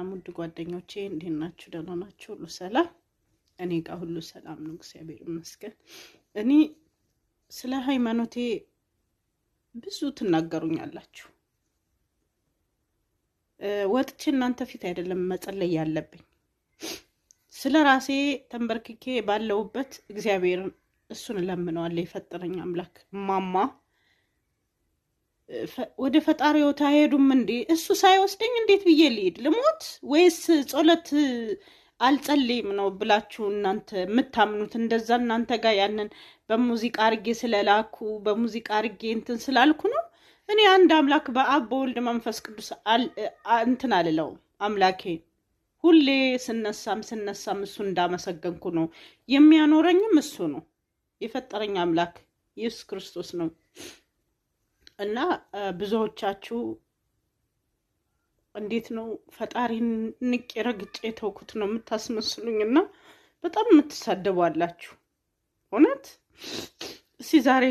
ውድ ጓደኞቼ እንዴት ናችሁ? ደህና ናችሁ? ሁሉ ሰላም? እኔ ጋር ሁሉ ሰላም ነው፣ እግዚአብሔር ይመስገን። እኔ ስለ ሃይማኖቴ ብዙ ትናገሩኛላችሁ። ወጥቼ እናንተ ፊት አይደለም መጸለይ ያለብኝ። ስለ ራሴ ተንበርክኬ ባለውበት እግዚአብሔርን እሱን ለምነዋለሁ። የፈጠረኝ አምላክ ማማ ወደ ፈጣሪው ታሄዱም እንዴ? እሱ ሳይወስደኝ እንዴት ብዬ ልሂድ? ልሞት ወይስ ጸሎት አልጸልይም ነው ብላችሁ እናንተ የምታምኑት? እንደዛ እናንተ ጋር ያንን በሙዚቃ አርጌ ስለላኩ በሙዚቃ አርጌ እንትን ስላልኩ ነው። እኔ አንድ አምላክ በአብ በወልድ መንፈስ ቅዱስ እንትን አልለው። አምላኬ ሁሌ ስነሳም እሱ እንዳመሰገንኩ ነው። የሚያኖረኝም እሱ ነው። የፈጠረኝ አምላክ ኢየሱስ ክርስቶስ ነው። እና ብዙዎቻችሁ እንዴት ነው ፈጣሪን ንቄ ረግጬ ተውኩት ነው የምታስመስሉኝና በጣም የምትሳደቧላችሁ። እውነት እስኪ ዛሬ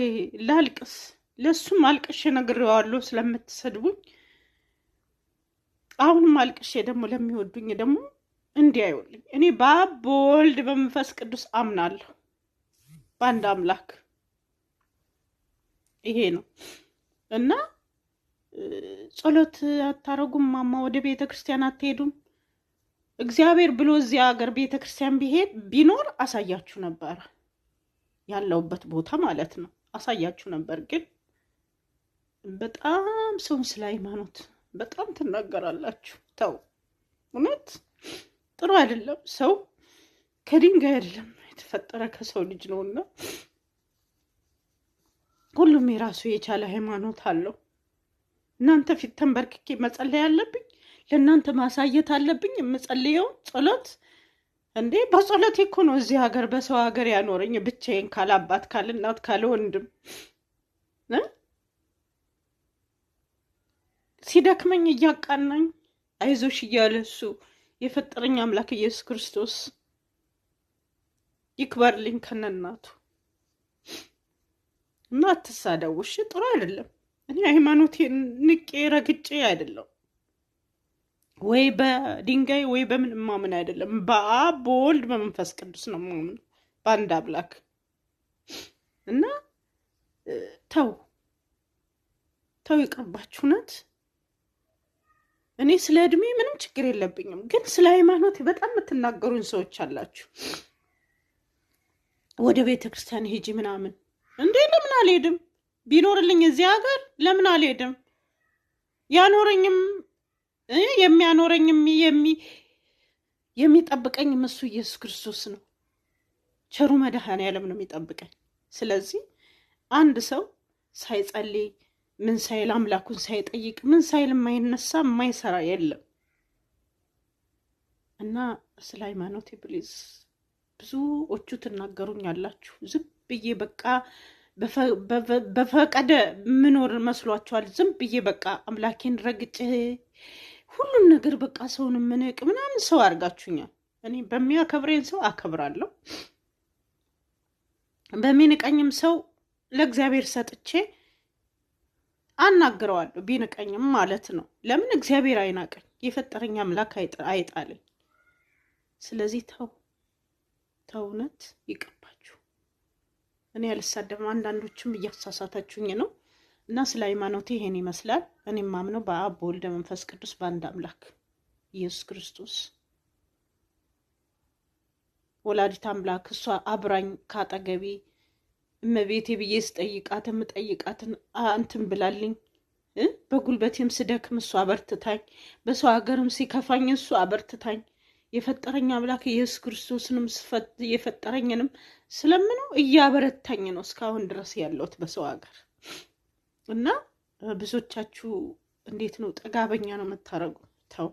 ላልቅስ፣ ለሱም አልቅሼ ነግሬዋለሁ ስለምትሰድቡኝ። አሁንም አልቅሼ ደግሞ ለሚወዱኝ ደግሞ እንዲያዩልኝ። እኔ በአብ በወልድ በመንፈስ ቅዱስ አምናለሁ፣ በአንድ አምላክ። ይሄ ነው። እና ጸሎት አታረጉም? ማማ ወደ ቤተ ክርስቲያን አትሄዱም? እግዚአብሔር ብሎ እዚያ ሀገር ቤተ ክርስቲያን ቢኖር አሳያችሁ ነበር፣ ያለውበት ቦታ ማለት ነው። አሳያችሁ ነበር። ግን በጣም ሰውን ስለ ሃይማኖት በጣም ትናገራላችሁ። ተው፣ እውነት ጥሩ አይደለም። ሰው ከድንጋይ አይደለም የተፈጠረ ከሰው ልጅ ነውና ሁሉም የራሱ የቻለ ሃይማኖት አለው። እናንተ ፊት ተንበርክኬ መጸለይ አለብኝ? ለእናንተ ማሳየት አለብኝ የምጸልየው ጸሎት? እንዴ በጸሎቴ እኮ ነው እዚህ ሀገር በሰው ሀገር ያኖረኝ፣ ብቻዬን ካለ አባት ካለ እናት ካለ ወንድም። ሲደክመኝ እያቃናኝ አይዞሽ እያለ እሱ የፈጠረኝ አምላክ ኢየሱስ ክርስቶስ ይክበርልኝ ከነናቱ። እና አትሳደቡ እሺ? ጥሩ አይደለም። እኔ ሃይማኖቴን ንቄ ረግጬ አይደለም፣ ወይ በድንጋይ ወይ በምን ማምን አይደለም። በአብ በወልድ በመንፈስ ቅዱስ ነው ማምን፣ በአንድ አምላክ። እና ተው ይቅርባችሁ። እውነት እኔ ስለ እድሜ ምንም ችግር የለብኝም፣ ግን ስለ ሃይማኖቴ በጣም የምትናገሩኝ ሰዎች አላችሁ። ወደ ቤተ ክርስቲያን ሂጂ ምናምን እንዴ? ለምን አልሄድም? ቢኖርልኝ እዚህ ሀገር ለምን አልሄድም? ያኖረኝም የሚያኖረኝም የሚጠብቀኝም እሱ ኢየሱስ ክርስቶስ ነው። ቸሩ መድኃኔዓለም ነው የሚጠብቀኝ። ስለዚህ አንድ ሰው ሳይጸልይ ምን ሳይል አምላኩን ሳይጠይቅ ምን ሳይል የማይነሳ የማይሰራ የለም። እና ስለ ሃይማኖቴ ፕሊዝ ብዙዎቹ ትናገሩኛላችሁ። ዝም ብዬ በቃ በፈቀደ ምኖር መስሏችኋል? ዝም ብዬ በቃ አምላኬን ረግጬ ሁሉን ነገር በቃ ሰውን ምንቅ ምናምን ሰው አድርጋችሁኛል። እኔ በሚያከብረኝ ሰው አከብራለሁ፣ በሚንቀኝም ሰው ለእግዚአብሔር ሰጥቼ አናግረዋለሁ። ቢንቀኝም ማለት ነው። ለምን እግዚአብሔር አይናቀኝ? የፈጠረኝ አምላክ አይጣለኝ። ስለዚህ ተው፣ እውነት ይቀባችሁ። እኔ ያልሳደም፣ አንዳንዶችም እያሳሳታችሁኝ ነው። እና ስለ ሃይማኖቴ ይሄን ይመስላል። እኔ ማምነው በአብ በወልድ መንፈስ ቅዱስ በአንድ አምላክ ኢየሱስ ክርስቶስ ወላዲት አምላክ፣ እሷ አብራኝ ካጠገቤ እመቤቴ ብዬ ስጠይቃት የምጠይቃትን እንትን ብላልኝ፣ በጉልበቴም ስደክም እሷ አበርትታኝ፣ በሰው ሀገርም ሲከፋኝ እሷ አበርትታኝ፣ የፈጠረኝ አምላክ ኢየሱስ ክርስቶስንም የፈጠረኝንም ስለምነው እያበረታኝ ነው እስካሁን ድረስ ያለሁት በሰው ሀገር። እና ብዙዎቻችሁ እንዴት ነው ጠጋበኛ ነው የምታረጉ? ተው፣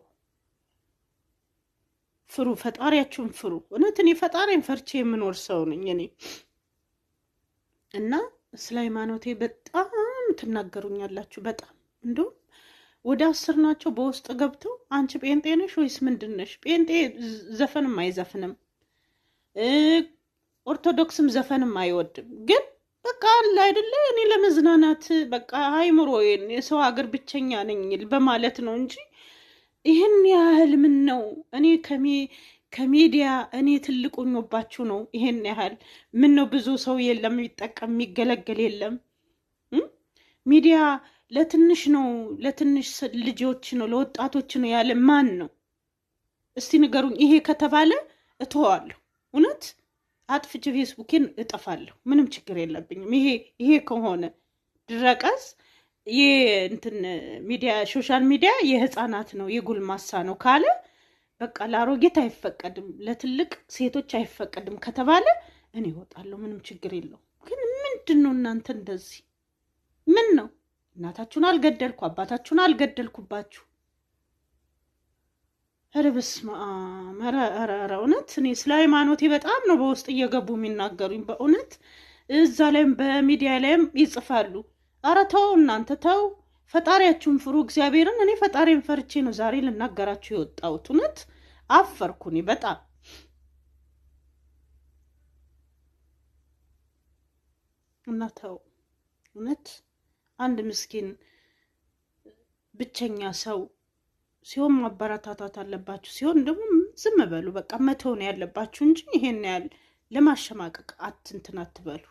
ፍሩ፣ ፈጣሪያችሁን ፍሩ። እውነት እኔ ፈጣሪን ፈርቼ የምኖር ሰው ነኝ እኔ። እና ስለ ሃይማኖቴ በጣም ትናገሩኛላችሁ። በጣም እንደውም ወደ 10 ናቸው በውስጥ ገብተው አንቺ ጴንጤ ነሽ ወይስ ምንድን ነሽ? ጴንጤ ዘፈንም አይዘፍንም፣ ኦርቶዶክስም ዘፈንም አይወድም። ግን በቃ አለ አይደለ እኔ ለመዝናናት በቃ አይምሮዬን የሰው ሀገር ብቸኛ ነኝ በማለት ነው እንጂ ይህን ያህል ምን ነው? እኔ ከሚዲያ እኔ ትልቁኞባችሁ ነው። ይሄን ያህል ምን ነው? ብዙ ሰው የለም የሚጠቀም የሚገለገል የለም። ሚዲያ ለትንሽ ነው፣ ለትንሽ ልጆች ነው፣ ለወጣቶች ነው ያለ ማን ነው? እስቲ ንገሩኝ። ይሄ ከተባለ እተዋለሁ። እውነት አጥፍቼ ፌስቡኬን እጠፋለሁ። ምንም ችግር የለብኝም። ይሄ ከሆነ ድረቀስ እንትን ሚዲያ ሶሻል ሚዲያ የህፃናት ነው የጉልማሳ ነው ካለ በቃ ለአሮጌት አይፈቀድም፣ ለትልቅ ሴቶች አይፈቀድም ከተባለ እኔ እወጣለሁ። ምንም ችግር የለው። ግን ምንድነው እናንተ እንደዚህ? ምን ነው? እናታችሁን አልገደልኩ አባታችሁን አልገደልኩባችሁ። ኧረ በስመ አብ! ኧረ እውነት እኔ ስለ ሃይማኖቴ በጣም ነው በውስጥ እየገቡ የሚናገሩኝ። በእውነት እዛ ላይም በሚዲያ ላይም ይጽፋሉ። ኧረ ተው እናንተ ተው፣ ፈጣሪያችሁን ፍሩ እግዚአብሔርን። እኔ ፈጣሪን ፈርቼ ነው ዛሬ ልናገራችሁ የወጣሁት። እውነት አፈርኩ እኔ በጣም። እና ተው እውነት አንድ ምስኪን ብቸኛ ሰው ሲሆን ማበረታታት አለባችሁ፣ ሲሆን ደግሞ ዝም በሉ በቃ መተው ነው ያለባችሁ እንጂ ይሄን ያህል ለማሸማቀቅ እንትን አትበሉ።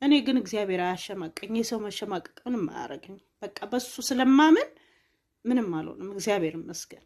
እኔ ግን እግዚአብሔር አያሸማቀኝ፣ የሰው መሸማቀቅ ምንም አያረገኝ። በቃ በሱ ስለማመን ምንም አልሆንም። እግዚአብሔር ይመስገን።